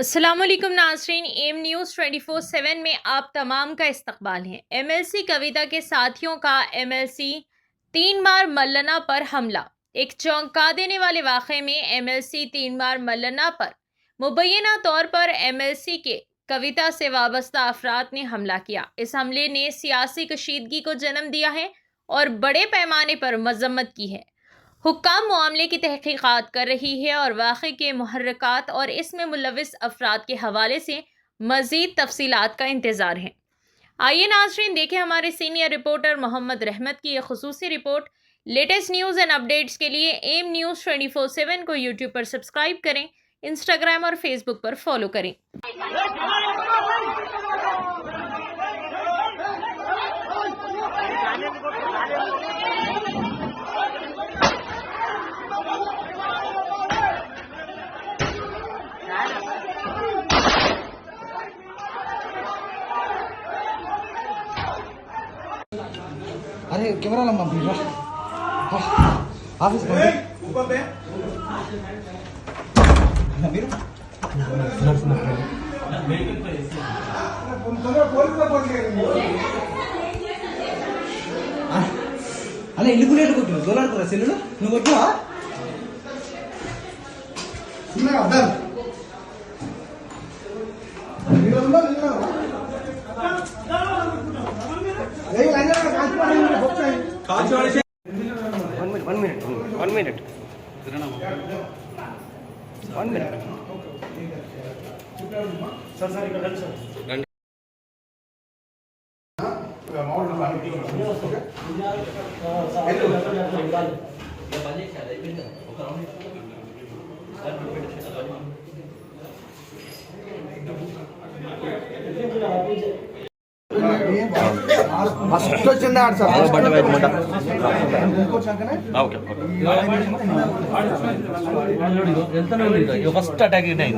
अस्सलामुअलैकुम नाज़रीन, M news 24/7 में आप तमाम का इस्तकबाल है। एमएलसी कविता के साथियों का एमएलसी 3 बार मल्लना पर हमला। एक चौंका देने वाले वाक़े में एमएलसी 3 बार मल्लना पर मुबैना तौर पर एमएलसी के कविता से वाबस्ता अफराद ने हमला किया। इस हमले ने सियासी कशीदगी को जन्म दिया है और बड़े पैमाने पर मजम्मत की है। हुक्काम मामले की तहकीकात कर रही है और वाक़े के मुहर्रिकात और इसमें मुलविस अफराद के हवाले से मज़ीद तफसीलात का इंतज़ार है। आइए नाज़रीन देखें हमारे सीनियर रिपोर्टर मोहम्मद रहमत की यह खुसूसी report. Latest news and updates के लिए एम न्यूज़ 24/7 को यूट्यूब पर सब्सक्राइब करें, इंस्टाग्राम और फेसबुक पर फॉलो करें। अरे कैमरा लंबा भीड़ ऑफिस ऊपर पे మీరు అలా ఇల్లు గులేడు కొట్టు దోలాడుతురా సెల్లులు నువ్వు కొట్టువా అర్థం One minute. ఫస్ట్ వచ్చింది ఆడు సార్ ఫస్ట్ అటాక్ అయింది